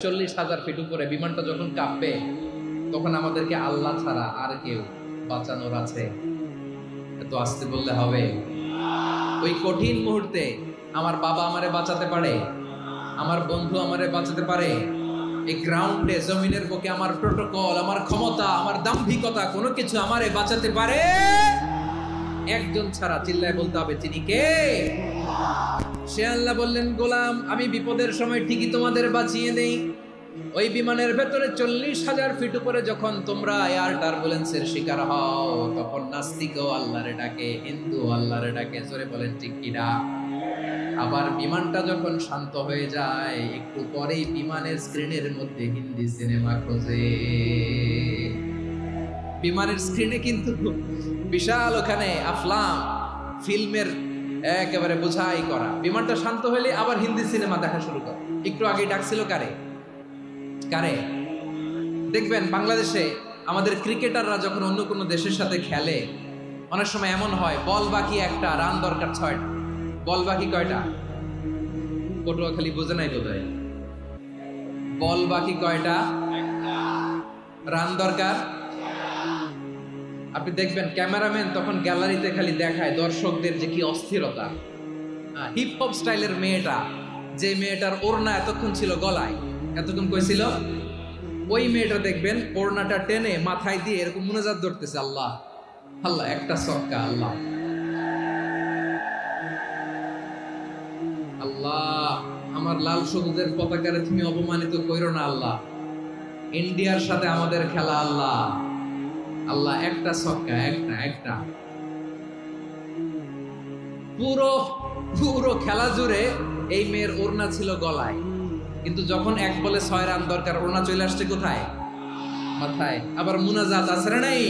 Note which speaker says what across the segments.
Speaker 1: 40,000 fit উপরে বিমানটা যখন কাঁপবে তখন আমাদেরকে আল্লাহ ছাড়া আর কেউ বাঁচানোর আছে? এত আসতে বললে হবে? ওই কঠিন মুহূর্তে আমার বাবা আমারে বাঁচাতে পারে, আমার বন্ধু আমারে বাঁচাতে পারে। এই গ্রাউন্ডে জমিনের বুকে আমার প্রোটোকল, আমার ক্ষমতা, আমার দাম্ভিকতা কোনো কিছু আমারে বাঁচাতে পারে? একজন ছাড়া, চিল্লায় বলতে হবে তিনি কে? সে আল্লাহ বললেন, গোলাম আমি বিপদের সময় ঠিকই তোমাদের বাঁচিয়ে দেই। ওই বিমানের ভেতরে 40,000 ফিট উপরে যখন তোমরা এয়ার টার্বুলেন্সের শিকার হও, তখন নাস্তিকও আল্লাহরে ডাকে, হিন্দু আল্লাহরে ডাকে। জোরে বলেন ঠিক কিনা? আবার বিমানটা যখন শান্ত হয়ে যায়, একটু পরেই বিমানের স্ক্রিনের মধ্যে হিন্দি সিনেমা খোঁজে। বিমানের স্ক্রিনে কিন্তু বিশাল ওখানে আফলাম ফিল্মের একেবারে বোঝাই করা। বিমানটা শান্ত হলে আবার হিন্দি সিনেমা দেখা শুরু করে। একটু আগে ডাকছিল কারে? দেখবেন বাংলাদেশে আমাদের ক্রিকেটাররা যখন অন্য কোনো দেশের সাথে খেলে, অনেক সময় এমন হয় বল বাকি একটা, রান দরকার 6টা। বল বাকি কয়টা? পটুয়াখালী বোঝে নাই বোধহয়। বল বাকি কয়টা? রান দরকার। আপনি দেখবেন ক্যামেরাম্যান তখন গ্যালারিতে খালি দেখায় দর্শকদের যে কি অস্থিরতা। হিপ হপ স্টাইলের মেয়েটা, যে মেয়েটার ওড়না এতক্ষণ ছিল গলায়, এতক্ষণ কইছিল, ওই মেয়েটা দেখবেন ওড়নাটা টেনে মাথায় দিয়ে এরকম মুনাজাত ধরতেছে, আল্লাহ আল্লাহ, একটা ছক্কা, আল্লাহ আল্লাহ, আমার লাল সবুজের পতাকারে তুমি অপমানিত কইরো না আল্লাহ, ইন্ডিয়ার সাথে আমাদের খেলা আল্লাহ আল্লাহ, একটা ছক্কা, একটা। পুরো খেলা জুড়ে এই মেয়ের ওড়না ছিল গলায়, কিন্তু যখন 1 বলে 6 রান দরকার, ওড়না চলে আসছে কোথায়? মাথায়। আবার মুনাজাত আছে না নাই?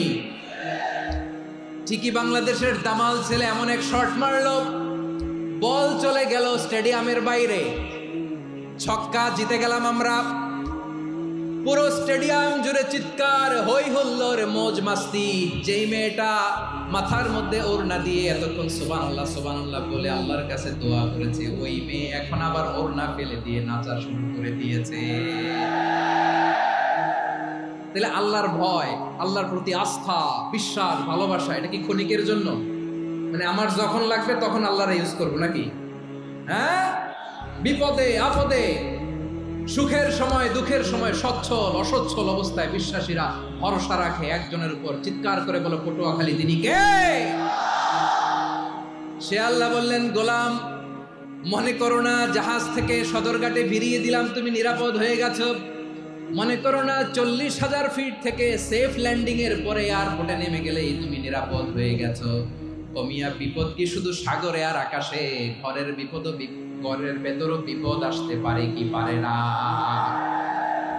Speaker 1: ঠিকই বাংলাদেশের দামাল ছেলে এমন এক শট মারলো, বল চলে গেল স্টেডিয়ামের বাইরে, ছক্কা, জিতে গেলাম আমরা। পুরো স্টেডিয়াম জুড়ে চিৎকার, হই হুল্লোড়, মৌজ মাস্তি। যেই মেয়েটা মাথার মধ্যে ওড়না দিয়ে এতক্ষণ সুবহানাল্লাহ সুবহানাল্লাহ বলে আল্লাহর কাছে দোয়া করেছে, ওই মেয়ে এখন আবার ওড়না ফেলে দিয়ে নাচা শুরু করে দিয়েছে। তাহলে আল্লাহর ভয়, আল্লাহর প্রতি আস্থা, বিশ্বাস, ভালোবাসা, এটা কি ক্ষণিকের জন্য? মানে আমার যখন লাগবে তখন আল্লাহর ইউজ করবো নাকি? হ্যাঁ, বিপদে আপদে, সুখের সময় দুঃখের সময়, সচ্ছল অসচ্ছল অবস্থায় বিশ্বাসীরা ভরসা রাখে একজনের উপর। চিৎকার করে বলো, পটুয়াখালী তিনি কে? সে আল্লাহ বললেন, গোলাম মনে করো না জাহাজ থেকে সদরঘাটে ভিড়িয়ে দিলাম, তুমি নিরাপদ হয়ে গেছো। মনে করো না 40,000 ফিট থেকে সেফ ল্যান্ডিং এর পরে এয়ারপোর্টে নেমে গেলেই তুমি নিরাপদ হয়ে গেছো। ও মিয়া, বিপদ কি শুধু সাগরে আর আকাশে? ঘরের বিপদও, ঘরের ভেতরও বিপদ আসতে পারে কি পারে না?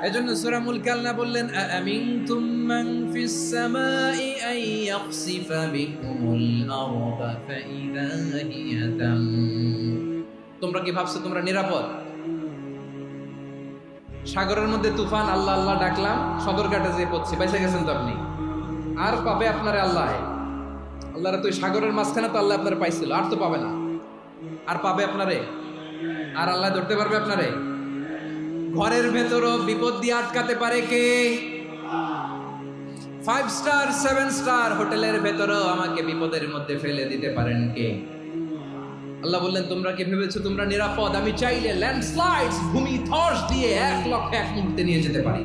Speaker 1: এজন্য সূরা মুলক আল্লাহ বললেন, আমিনতুম মান ফিস সামাই আন ইয়াখসিফা বিকুমুল আরদা ফাইদা হিয়া তামুর। তোমরা কি ভাবছো তোমরা নিরাপদ? সাগরের মধ্যে তুফান, আল্লাহ আল্লাহ ডাকলাম, সদরঘাটে যেয়ে পড়ছি, বাইসে গেছেন তো আপনি। আর পাবে আপনারে আল্লাহ? আল্লাহরা তো সাগরের মাঝখানে তো আল্লাহ আপনারে পাইছিল, আর তো পাবে না। আর পাবে আপনারে? আর আল্লাহ ধরতে পারবে আপনারে? ঘরের ভেতরও বিপদ দিয়ে আটকাতে পারে কে? 5 স্টার 7 স্টার হোটেলের ভেতরও আমাকে বিপদের মধ্যে ফেলে দিতে পারেন কে? আল্লাহ বললেন, তোমরা কি ভেবেছো তোমরা নিরাপদ? আমি চাইলে ল্যান্ডস্লাইডস, ভূমি ধস দিয়ে 1 লক্ষ 1 মুহূর্তে নিয়ে যেতে পারি।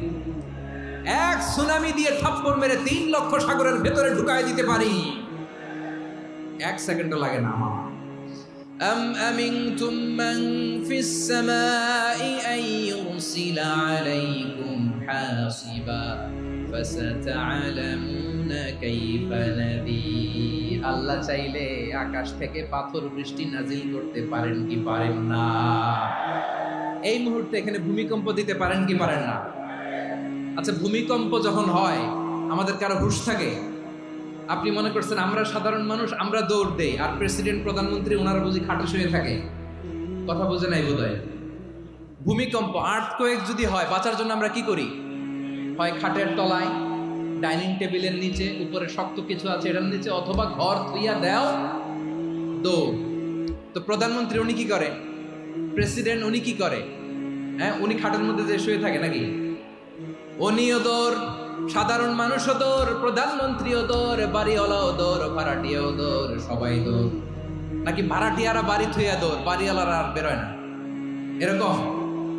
Speaker 1: এক সুনামি দিয়ে থাপ্পড় মেরে 3 লক্ষ সাগরের ভেতরে ঢুকায় দিতে পারি। 1 সেকেন্ডও লাগে না আমার। أم أمنتم من في السماء أن يرسل عليكم حاصبا فستعلمون كيف نذير। আল্লাহ চাইলে আকাশ থেকে পাথর বৃষ্টি নাজিল করতে পারেন কি পারেন না? এই মুহূর্তে এখানে ভূমিকম্প দিতে পারেন কি পারেন না? আচ্ছা, ভূমিকম্প যখন হয় আমাদের কারো হুঁশ থাকে? আপনি মনে করছেন আমরা সাধারণ মানুষ, আমরা দৌড় দেই, আর প্রেসিডেন্ট প্রধানমন্ত্রী ওনারা বুঝি খাটে শুয়ে থাকে? কথা বোঝে নাই বোধহয়। ভূমিকম্প, আর্থকোয়েক যদি হয়, বাঁচার জন্য আমরা কি করি? হয় খাটের তলায়, ডাইনিং টেবিলের নিচে, উপরে শক্ত কিছু আছে এটার নিচে, অথবা ঘর থুইয়া দেও, দৌড়। তো প্রধানমন্ত্রী উনি কি করে? প্রেসিডেন্ট উনি কি করে? হ্যাঁ, উনি খাটের মধ্যে যে শুয়ে থাকে নাকি? উনিও দৌড়, সাধারণ মানুষও দৌড়, প্রধানমন্ত্রীও দৌড়, বাড়িওয়ালাও দৌড়, ভাড়াটিয়াও দৌড়, সবাই দৌড়। নাকি ভাড়াটিয়ারা বাড়ি থুইয়া দৌড়, বাড়িওয়ালারা আর বেরোয় না, এরকম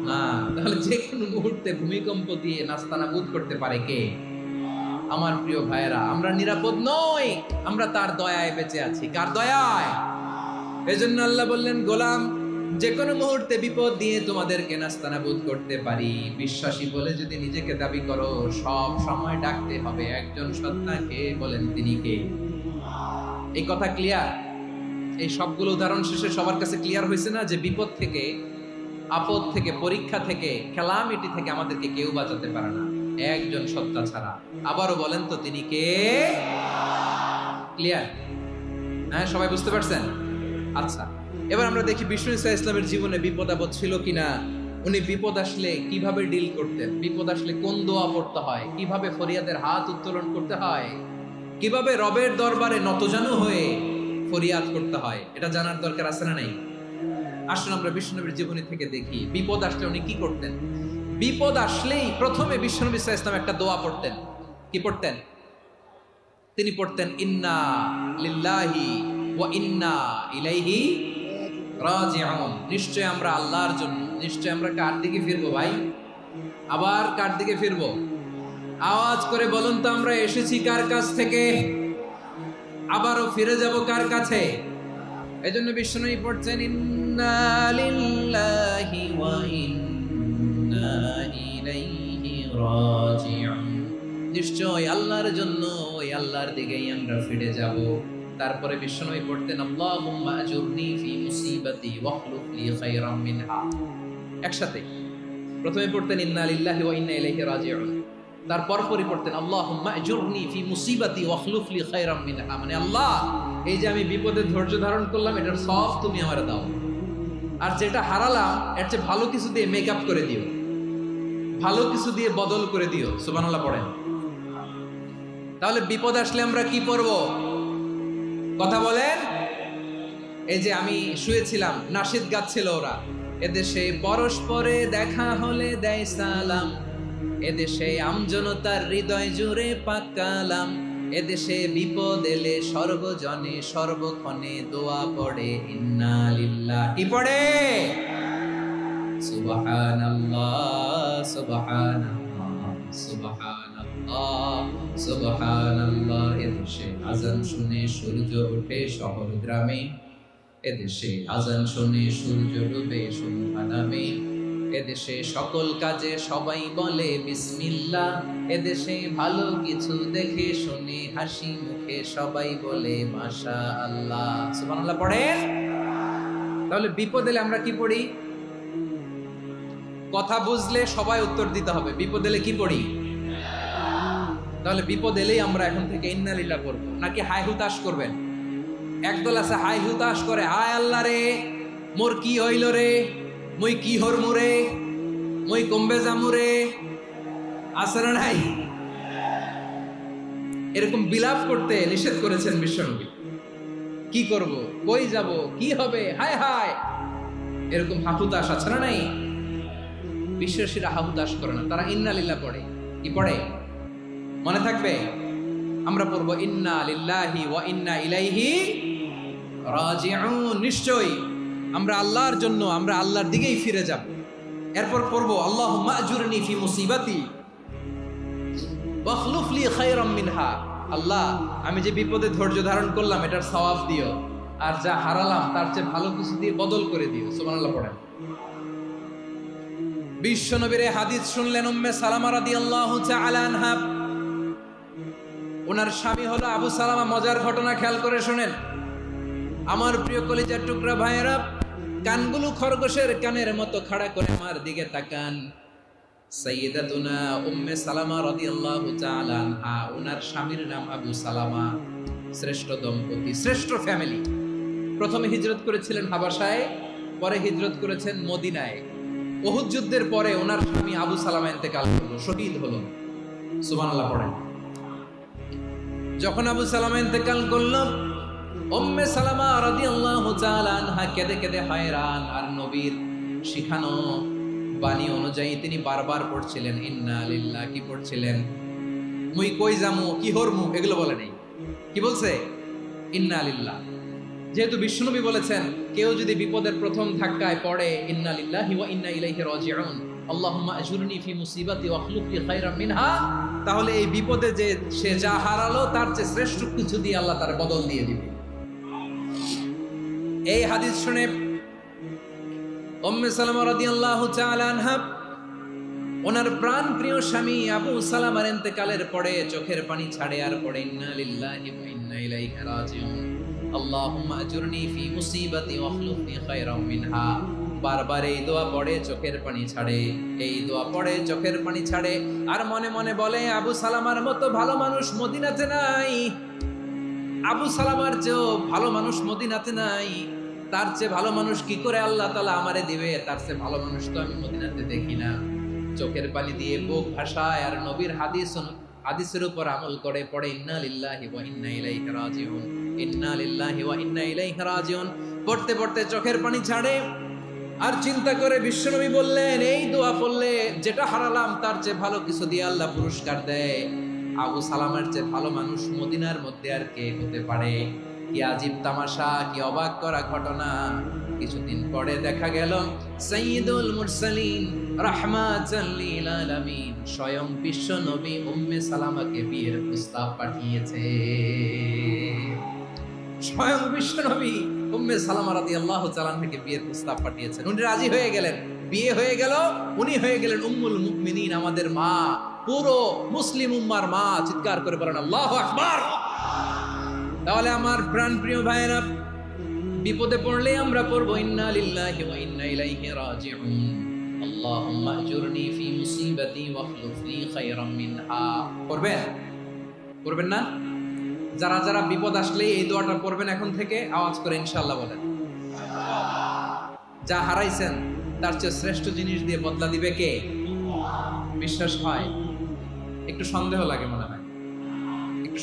Speaker 1: না? তাহলে যে কোনো মুহূর্তে ভূমিকম্প দিয়ে নাস্তানাবুদ করতে পারে কে? আমার প্রিয় ভাইয়েরা, আমরা নিরাপদ নই, আমরা তার দয়ায় বেঁচে আছি। কার দয়ায়? এজন্য আল্লাহ বললেন, গোলাম, যে কোনো মুহূর্তে বিপদ দিয়ে তোমাদেরকে নাস্তানাবুদ করতে পারি। বিশ্বাসী বলে যদি নিজেকে দাবি করো, সব সময় ডাকতে হবে একজন সত্তাকে। বলেন তিনি কে? এই কথা ক্লিয়ার? এই সবগুলো উদাহরণ শেষে সবার কাছে ক্লিয়ার হয়েছে না যে বিপদ থেকে, আপদ থেকে, পরীক্ষা থেকে, ক্যালামিটি থেকে আমাদেরকে কেউ বাঁচাতে পারে না একজন সত্তা ছাড়া। আবারও বলেন তো তিনি কে? ক্লিয়ার? হ্যাঁ, সবাই বুঝতে পারছেন? আচ্ছা, এবার আমরা দেখি বিষ্ণু ঈসা ইসলামের জীবনে বিপদ আপদ ছিল কিনা। উনি বিপদ আসলে কিভাবে ডিল করতেন, বিপদ আসলে কোন দোয়া পড়তে হয়, কিভাবে ফরিয়াদের হাত উত্তোলন করতে হয়, কিভাবে রবের দরবারে নতজানু হয়ে ফরিয়াদ করতে হয়, এটা জানার দরকার আছে না নাই? আসুন আমরা বিষ্ণুনবীর জীবনী থেকে দেখি বিপদ আসলে উনি কি করতেন। বিপদ আসলেই প্রথমে বিষ্ণুনবী সাল্লাল্লাহু আলাইহি ওয়াসাল্লাম একটা দোয়া পড়তেন। কি পড়তেন? তিনি পড়তেন, ইন্না লিল্লাহি ওয়া ইন্না ইলাইহি রাজিউন। নিশ্চয় আমরা আল্লাহর জন্য, নিশ্চয় আমরা কার দিকে ফিরবো ভাই? আবার কার দিকে ফিরবো? আওয়াজ করে বলুন তো, আমরা এসেছি কার কাছ থেকে, আবারও ফিরে যাব কার কাছে? এজন্য বিষ্ণুই পড়ছেন, ইন্না লিল্লাহি ওয়া ইন্না ইলাইহি রাজিউন। নিশ্চয় আল্লাহর জন্য, ওই আল্লাহর দিকেই আমরা ফিরে যাব। তারপরে বিষ্ণুই পড়তেন, আল্লাহুম্মা আজুরনি ফি মুসিবাতি ওয়াখলুফ লি খায়রাম মিনহা। একসাথে প্রথমে পড়তেন ইন্না লিল্লাহি ওয়া ইন্না ইলাইহি রাজিউন, তারপর পড়তেন আল্লাহুম্মা আজুরনি ফি মুসিবাতি ওয়াখলুফ লি খায়রাম মিনহা। মানে আল্লাহ, এই যে আমি বিপদে ধৈর্য ধারণ করলাম, এটার সব তুমি আমারে দাও, আর যেটা হারালাম এর চেয়ে ভালো কিছু দিয়ে মেকআপ করে দিও, ভালো কিছু দিয়ে বদল করে দিও। সুবহানাল্লাহ পড়েন। তাহলে বিপদ আসলে আমরা কি পড়ব? কথা বলেন। এই যে আমি শুয়েছিলাম, নাশিদ গাচ্ছিল ওরা, এদেশে পরস্পরে দেখা হলে দেয় সালাম, এদেশে আমজনতার হৃদয় জুড়ে পাকালাম, এদেশে বিপদ এলে সর্বজনে সর্বক্ষণে দোয়া পড়ে ইন্না লিল্লাহি। কি পড়ে? সুবহানাল্লাহ সুবহানাল্লাহ সুবহানাল্লাহ সুবহানাল্লাহ। এদেশে আজান শুনে সূর্য ওঠে শহর গ্রামে, এদেশে আজান শুনে সূর্য ডুবে সন্ধ্যা নামে, এদেশে সকল কাজে সবাই বলে বিসমিল্লাহ, এদেশে ভালো কিছু দেখে শুনে হাসি মুখে সবাই বলে মাশাআল্লাহ। সুবহানাল্লাহ পড়েন। তাহলে বিপদ এলে আমরা কি পড়ি? কথা বুঝলে সবাই উত্তর দিতে হবে, বিপদ এলে কি পড়ি? তাহলে বিপদ এলেই আমরা এখন থেকে ইন্না লিল্লাহ করব, নাকি হাই হুতাশ করবেন? একদল আছে হাই হুতাশ করে, হায় আল্লাহ রে, মোর কি হইল রে, মই কি হরমু রে, মই কমবে জামু রে, আছে না নাই? এরকম বিলাপ করতে নিষেধ করেছেন বিশ্বনবী। কি করব, কই যাব, কি হবে, হায় হায়, এরকম হাহুতাশ আছে না নাই? বিশ্বাসীরা হাহুতাশ করে না, তারা ইন্না লিল্লাহ পড়ে। কি পড়ে? মনে থাকবে? আমরা পড়বো ইন্না লিল্লাহি ওয়া ইন্না ইলাইহি রাজিউন। নিশ্চয়ই আমরা আল্লাহর জন্য, আমরা আল্লাহর দিকেই ফিরে যাব। এরপর পড়বো আল্লাহুম্মা আজুরনি ফি মুসিবাতি ওয়াখলুফ লি খায়রাম মিনহা। আল্লাহ, আমি যে বিপদে ধৈর্য ধারণ করলাম এটার সওয়াব দিও, আর যা হারালাম তার চেয়ে ভালো কিছু দিয়ে বদল করে দিও। সুবহানাল্লাহ পড়েন। বিশ্বনবীর হাদিস শুনলেন উম্মে সালামা রাদিয়াল্লাহু তাআলা আনহা। ওনার স্বামী হলো আবু সালামা। মজার ঘটনা খেয়াল করে শুনেন আমার প্রিয় কলিজার টুকরা ভাইয়েরা। কানগুলো খরগোশের কানের মতো খাড়া করে আমার দিকে তাকান। সাইয়্যিদাতুনা উম্মে সালামা রাদিয়াল্লাহু তাআলা আনহা, ওনার স্বামীর নাম আবু সালামা। শ্রেষ্ঠ দম্পতি, শ্রেষ্ঠ ফ্যামিলি। প্রথমে হিজরত করেছিলেন হাবাসায়, পরে হিজরত করেছেন মদিনায়। উহুদ যুদ্ধের পরে ওনার স্বামী আবু সালামা ইন্তেকাল করলো, শহীদ হলো। সুবহানাল্লাহ পড়েন। যখন আবু সালামা ইন্তেকাল করলো, উম্মে সালামা রাদিয়াল্লাহু তাআলা আনহা কেঁদে কেঁদে হয়রান। আর নবীর শিখানো বাণী অনুযায়ী তিনি বারবার পড়ছিলেন ইন্না লিল্লাহ। কি পড়ছিলেন? মুই কই যামু, কি হরমু, এগুলো বলে নেই। কি বলছে? ইন্না লিল্লাহ। যেহেতু বিশ্বনবী বলেছেন কেউ যদি বিপদের প্রথম ধাক্কায় পড়ে ইন্না লিল্লাহি ওয়া ইন্না ইলাইহি রাজিউন, আল্লাহুম্মা আজুরনি ফি মুসিবাতি ওয়া আখলুফ লি খায়রাম মিনহা, তাহলে এই বিপদে যে সে যা হারালো তার চেয়ে শ্রেষ্ঠ কিছু দিয়ে আল্লাহ তার বদল দিয়ে দিবে। এই হাদিস শুনে উম্মে সালামা রাদিয়াল্লাহু তাআলা আনহা ওনার প্রাণ প্রিয় স্বামী আবু সালামার ইন্তেকালের পরে চোখের পানি ছাড়ে আর পড়ে ইন্না লিল্লাহি ওয়া ইন্না ইলাইহি রাজিউন, আল্লাহুম্মা আজুরনি ফি মুসিবাতি ওয়া আখলুফ লি খায়রাম মিনহা। বারবার এই দোয়া পড়ে চোখের পানি ছাড়ে, এই দোয়া পড়ে চোখের পানি ছাড়ে, আর মনে মনে বলে আবু সালামার মতো ভালো মানুষ মদিনাতে নাই, আবু সালামার চেয়েও ভালো মানুষ মদিনাতে নাই, তার চেয়ে ভালো মানুষ কি করে আল্লাহ তাআলা আমারে দিবে, তার চেয়ে ভালো মানুষ তো আমি মদিনাতে দেখি না। চোখের পানি দিয়ে বুক ভাসায় আর নবীর হাদিসের উপর আমল করে পড়ে ইন্না লিল্লাহি ওয়া ইন্না ইলাইহি রাজিউন, ইন্না লিল্লাহি ওয়া ইন্না ইলাইহি রাজিউন। পড়তে পড়তে চোখের পানি ছাড়ে আর চিন্তা করে বিশ্বনবী বললেন এই দোয়া পড়লে যেটা হারালাম তার চেয়ে ভালো কিছু দিয়ে আল্লাহ পুরস্কার দেয়। আবু সালামার চেয়ে ভালো মানুষ মদিনার মধ্যে আর কে হতে পারে? কি আজীব তামাশা, কি অবাক করা ঘটনা। কিছুদিন পরে দেখা গেল সাইয়্যিদুল মুরসালিন রাহমাতাল লিল আলামিন স্বয়ং বিশ্ব নবী উম্মে সালামাকে বিয়ের প্রস্তাব পাঠিয়েছে। স্বয়ং বিশ্ব নবী উম্মে সালামা রাদিয়াল্লাহু তাআলা থেকে বিয়ের প্রস্তাব পাঠিয়েছেন। উনি রাজি হয়ে গেলেন, বিয়ে হয়ে গেল, উনি হয়ে গেলেন উম্মুল মুমিনিন, আমাদের মা, পুরো মুসলিম উম্মার মা। চিৎকার করে বলেন আল্লাহু আকবার। তাহলে আমার প্রাণ প্রিয় ভাইরা, বিপদে পড়লে আমরা পড়বো ইন্না লিল্লাহি ওয়া ইন্না ইলাইহি রাজিউন, আল্লাহুম্মা আজুরনি ফি মুসিবাতি ওয়া আখলুফ লি খায়রাম মিনহা। পড়বেন? পড়বেন না? যারা যারা বিপদ আসলে এই দোয়াটা পড়বেন এখন থেকে আওয়াজ করে ইনশাআল্লাহ বলেন। যা হারাইছেন তার চেয়ে শ্রেষ্ঠ জিনিস দিয়ে বদলা দিবে কে? বিশ্বাস হয়? একটু সন্দেহ লাগে মনে হয়, একটু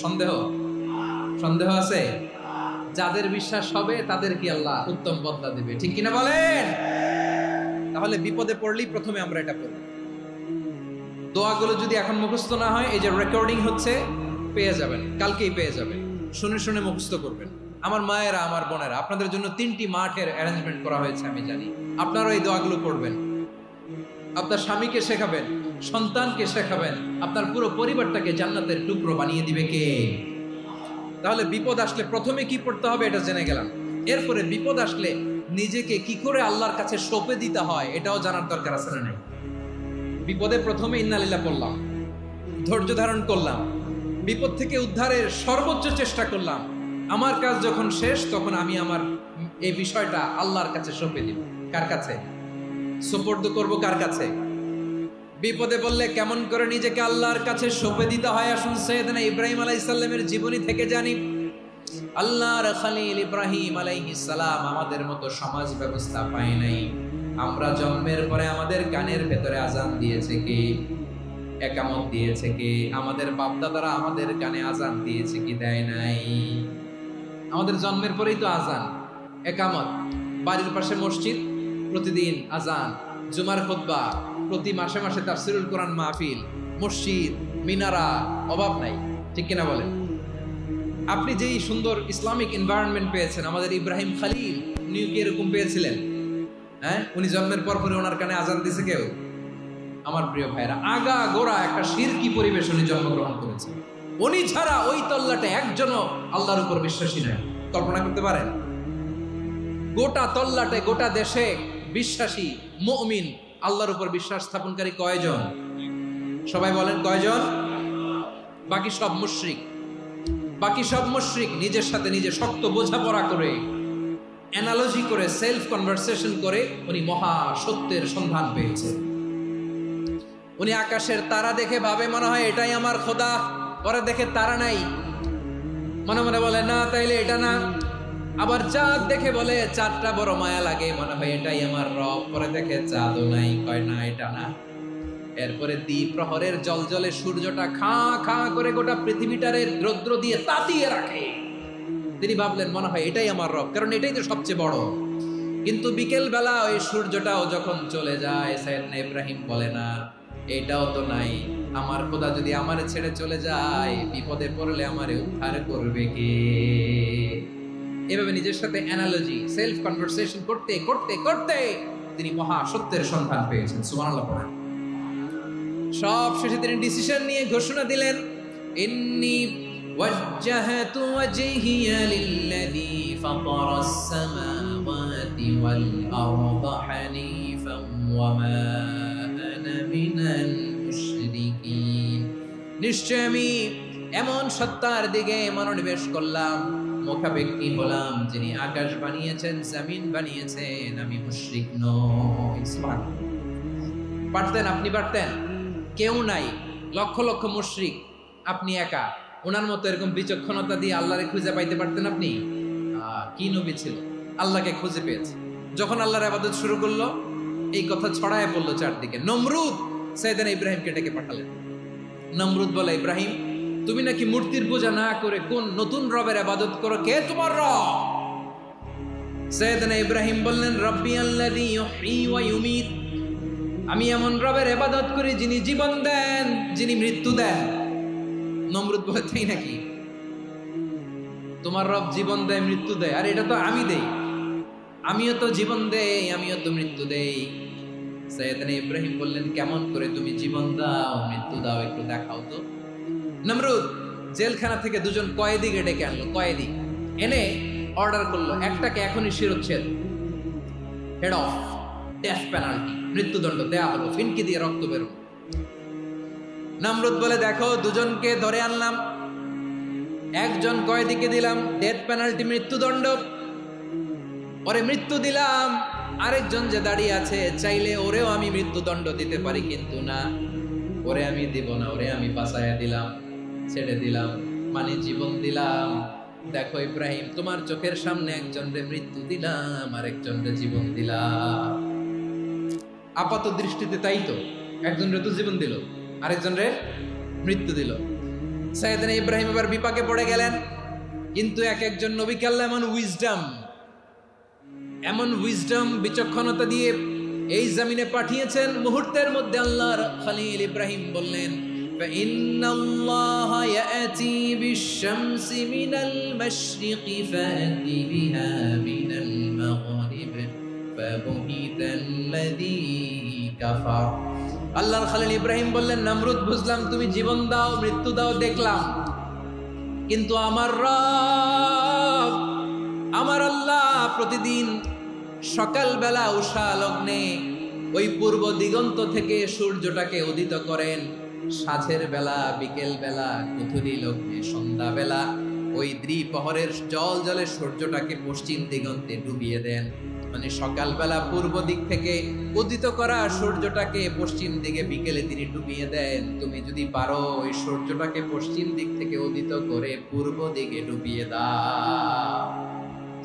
Speaker 1: সন্দেহ আছে? যাদের বিশ্বাস হবে তাদের কি আল্লাহ উত্তম বদলা দিবে, ঠিক কিনা বলেন? তাহলে বিপদে পড়লেই প্রথমে আমরা এটা পড়ব। দোয়াগুলো যদি এখন মুখস্থ না হয়, এই যে রেকর্ডিং হচ্ছে পেয়ে যাবেন, কালকেই পেয়ে যাবেন, শুনে শুনে মুখস্থ করবেন। আমার মায়েরা, আমার বোনেরা, আপনাদের জন্য 3টি মাঠের অ্যারেঞ্জমেন্ট করা হয়েছে, আমি জানি। আপনারাও এই দোয়াগুলো পড়বেন, আপনার স্বামীকে শেখাবেন, সন্তানকে শেখাবেন, আপনার পুরো পরিবারটাকে জান্নাতের টুকরো বানিয়ে দিবে কে? তাহলে বিপদ আসলে প্রথমে কি পড়তে হবে এটা জেনে গেলাম। এরপরে বিপদ আসলে নিজেকে কি করে আল্লাহর কাছে সঁপে দিতে হয় এটাও জানার দরকার আছে না নাই? বিপদে প্রথমে ইন্না লিল্লাহ পড়লাম, ধৈর্য ধারণ করলাম, বিপদ থেকে উদ্ধারের সর্বোচ্চ চেষ্টা করলাম। আমার কাজ যখন শেষ তখন আমি আমার এই বিষয়টা আল্লাহর কাছে সঁপে দিব। কার কাছে সুপর্দ করব? কার কাছে? বিপদে বললে কেমন করে নিজেকে আল্লাহর কাছে সঁপে দিতে হয় আসুন সাইয়েদনা ইব্রাহিম আলাইহিস সালামের জীবনী থেকে জানি। আল্লাহর খলিল ইব্রাহিম আলাইহিস সালাম আমাদের মতো সমাজ ব্যবস্থা পায় নাই। আমরা জন্মের পরে আমাদের কানের ভেতরে আজান দিয়েছে কে? একামত দিয়েছে কে? আমাদের বাপদাদারা আমাদের কানে আজান দিয়েছে কি? দেয় নাই। আমাদের জন্মের পরেই তো আজান, একামত, বাড়ির পাশে মসজিদ, প্রতিদিন আজান, জুমার খুতবা, প্রতি মাসে মাসে তাফসীরুল কোরআন মাহফিল, মসজিদ, মিনারা, অভাব নাই, ঠিক কিনা বলেন? আপনি যেই সুন্দর ইসলামিক এনভায়রনমেন্ট পেয়েছেন, আমাদের ইব্রাহিম খলিল উনি কি এরকম পেয়েছিলেন? হ্যাঁ, উনি জন্মের পর পরে ওনার কানে আজান দিয়েছে কেউ? আমার প্রিয় ভাইরা, আগা গোড়া একটা শিরকি পরিবেশ উনি জন্মগ্রহণ করেছেন। উনি ছাড়া ওই তল্লাটে একজনও আল্লাহর উপর বিশ্বাসী নয়। কল্পনা করতে পারেন? গোটা তল্লাটে, গোটা দেশে বিশ্বাসী মুমিন, আল্লাহর উপর বিশ্বাস স্থাপনকারী কয়জন? সবাই বলেন কয়জন? বাকি সব মুশরিক। বাকি সব মুশরিক নিজের সাথে নিজে শক্ত বোঝাপড়া করে, অ্যানালজি করে, সেলফ কনভারসেশন করে উনি মহা সত্যের সন্ধান পেয়েছে। উনি আকাশের তারা দেখে ভাবে মনে হয় এটাই আমার খোদা, পরে দেখে তারা নাই, মনে মনে বলে না তাইলে এটা না। আবার চাঁদ দেখে বলে চাঁদটা বড় মায়া লাগে, মনে হয় এটাই আমার রব, পরে দেখে চাঁদও নাই, কয় না এটা না। এরপরে দ্বীপ প্রহরের জলজলে সূর্যটা খাঁ খাঁ করে গোটা পৃথিবীটারে রৌদ্র দিয়ে তাতিয়ে রাখে। তিনি ভাবলেন মনে হয় এটাই আমার রব, কারণ এটাই তো সবচেয়ে বড়। কিন্তু বিকেল বেলা ওই সূর্যটাও যখন চলে যায়, সাইয়েদনা ইব্রাহিম বলে না এটাও তো নাই, আমার খোদা যদি আমারে ছেড়ে চলে যায়, বিপদে পড়লে আমারে উদ্ধার করবে কে? এভাবে নিজের সাথে অ্যানালজি, সেলফ কনভারসেশন করতে করতে করতে তিনি মহা সত্যের সন্ধান পেয়েছেন। সুবহানাল্লাহ পড়েন। সব শেষে তিনি ডিসিশন নিয়ে ঘোষণা দিলেন, ইন্নী ওয়াজ্জাহতু ওয়াজহিয়া লিল্লাযী ফাতারাস সামাওয়াতি ওয়াল আরদা হানিফান ওয়া মা আনা মিনাল মুশরিকিন। নিশ্চয় আমি এমন সত্তার দিকে মনোনিবেশ করলাম, মুখাপেক্ষী হলাম, যিনি আকাশ বানিয়েছেন, জমিন বানিয়েছেন, আমি মুশরিক নই। সুবহানাল্লাহ। পারতেন, আপনি পারতেন? কেউ নাই, লক্ষ লক্ষ মুশরিক, আপনি একা। ওনার মতো এরকম বিচক্ষণতা দিয়ে আল্লাহরে খুঁজে পাইতে পারতেন আপনি? কি নবী ছিল, আল্লাহকে খুঁজে পেয়েছে। যখন আল্লাহর ইবাদত শুরু করলো, এই কথা ছড়ায় পড়লো চারদিকে। নমরুদ সাইয়েদনা ইব্রাহিমকে ডেকে পাঠালেন। নমরুদ বলে, ইব্রাহিম তুমি নাকি মূর্তির পূজা না করে কোন নতুন রবের ইবাদত করো, কে তোমার রব? সাইয়েদনা ইব্রাহিম বললেন, রব্বি আল্লাযী ইউহয়ী ওয়া ইউমীত, আমি এমন রবের ইবাদত করি যিনি জীবন দেন, যিনি মৃত্যু দেন। নমরুদ বলে, তাই নাকি? তোমার রব জীবন দেয়, মৃত্যু দেয়, আর এটা তো আমি দেই, আমিও তো জীবন দেই, আমিও তো মৃত্যু দেই। সাইয়েদনা ইব্রাহিম বললেন, কেমন করে তুমি জীবন দাও, মৃত্যু দাও, একটু দেখাও তো। নমরুদ জেলখানা থেকে দুজন কয়েদিকে ডেকে আনলো। কয়েদি এনে অর্ডার করলো, একটাকে এখনই শিরোচ্ছেদ, হেড অফ, ডেথ পেনাল্টি, মৃত্যুদণ্ড দেয়া হলো, ফিনকি দিয়ে রক্ত বের। নমরুদ বলে, দেখো দুজনকে ধরে আনলাম, একজন কয়েদিকে দিলাম ডেথ পেনাল্টি, মৃত্যুদণ্ড, ওরে মৃত্যু দিলাম। আরেকজন যে দাঁড়িয়ে আছে, চাইলে ওরেও আমি মৃত্যুদণ্ড দিতে পারি, কিন্তু না, ওরে আমি দিব না, ওরে আমি বাঁচাইয়া দিলাম, ছেড়ে দিলাম, মানে জীবন দিলাম। দেখো ইব্রাহিম, তোমার চোখের সামনে একজনরে মৃত্যু দিলাম, আরেকজনরে জীবন দিলাম। আপাত দৃষ্টিতে তাই তো, একজনরে তো জীবন দিল, আরেকজনরে মৃত্যু দিল। সাইয়েদনা ইব্রাহিম এবার বিপাকে পড়ে গেলেন। কিন্তু এক একজন নবীকে আল্লাহ এমন উইজডম বিচক্ষণতা দিয়ে এই জমিনে পাঠিয়েছেন, মুহূর্তের মধ্যে আল্লাহর খলিল ইব্রাহিম বললেন, ফাইন্নাল্লাহা ইয়াতি বিশ-শামসি মিনাল মাশরিকি ফাতি বিহা মিনাল মাগরিব ফাবুহিতাল্লাযী কাফার। আল্লাহর খলিল ইব্রাহিম বললেন, নমরুদ বুঝলাম তুমি জীবন দাও, মৃত্যু দাও, দেখলাম, কিন্তু আমার রব, আমার আল্লাহ প্রতিদিন সকালবেলা উষা লগ্নে ওই পূর্ব দিগন্ত থেকে সূর্যটাকে উদিত করেন, সাঁঝের বেলা, বিকেল বেলা, গধূলি লগ্নে, সন্ধ্যা বেলা ওই দ্বিপ্রহরের জল জলে সূর্যটাকে পশ্চিম দিগন্তে ডুবিয়ে দেন। মানে সকালবেলা পূর্ব দিক থেকে উদিত করা সূর্যটাকে পশ্চিম দিকে বিকেলে তিনি ডুবিয়ে দেন। তুমি যদি পারো ওই সূর্যটাকে পশ্চিম দিক থেকে উদিত করে পূর্ব দিকে ডুবিয়ে দাও।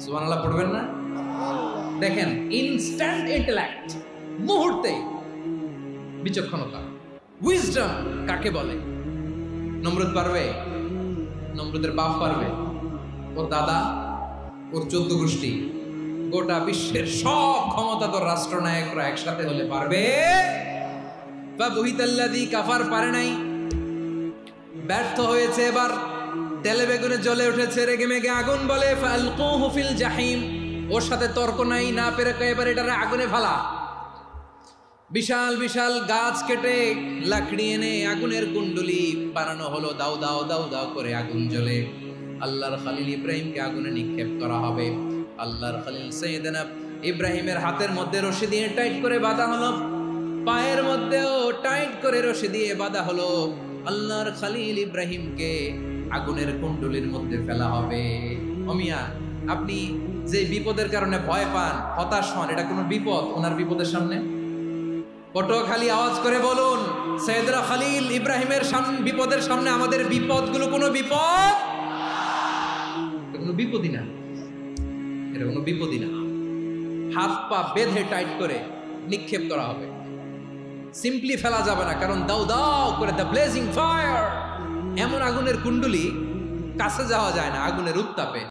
Speaker 1: সুবহানাল্লাহ পড়বেন না? দেখেন, ইনস্ট্যান্ট ইন্টেলেক্ট, মুহূর্তে বিচক্ষণতা, উইজডম কাকে বলে? নমরুদ পারবে? নমরুদের বাপ পারবে? ওর দাদা, ওর 14 গোষ্ঠী, গোটা বিশ্বের সব ক্ষমতাধর রাষ্ট্রনায়করা একসাথে হলে পারবে? ফাবুহিতাল্লাযী কাফার পারে নাই, ব্যর্থ হয়েছে। এবার তেলে বেগুনে জ্বলে উঠেছে, রেগে মেগে আগুন বলে, ফালকুহু ফিল জাহিম। ওর সাথে তর্ক নাই, না পেরে এবার এটারে আগুনে ফেলা। বিশাল বিশাল গাছ কেটে লাকড়ি এনে আগুনের কুণ্ডলি বানানো হলো, দাও দাও দাও দাও করে আগুন জ্বলে। আল্লাহর খলিল ইব্রাহিমকে আগুনে নিক্ষেপ করা হবে। আল্লাহর খলিল সাইয়েদনা ইব্রাহিমের হাতের মধ্যে রশি দিয়ে টাইট করে বাঁধা হলো, পায়ের মধ্যেও টাইট করে রশি দিয়ে বাঁধা হলো। আল্লাহর খলিল ইব্রাহিমকে আগুনের কুণ্ডলির মধ্যে ফেলা হবে। অমিয়া, আপনি যে বিপদের কারণে ভয় পান, হতাশ হন, এটা কোনো বিপদ ওনার বিপদের সামনে? পটুয়াখালী আওয়াজ করে বলুন, সাইয়েদনা খলিল ইব্রাহিমের বিপদের সামনে আমাদের বিপদগুলো কোনো বিপদ? এটা কোনো বিপদই না, এটা কোনো বিপদই না। হাত পা বেঁধে টাইট করে নিক্ষেপ করা হবে, সিম্পলি ফেলা যাবে না, কারণ দাও দাও করে দ্য ব্লেজিং ফায়ার, এমন আগুনের কুণ্ডলি, কাছে যাওয়া যায় না আগুনের উত্তাপে।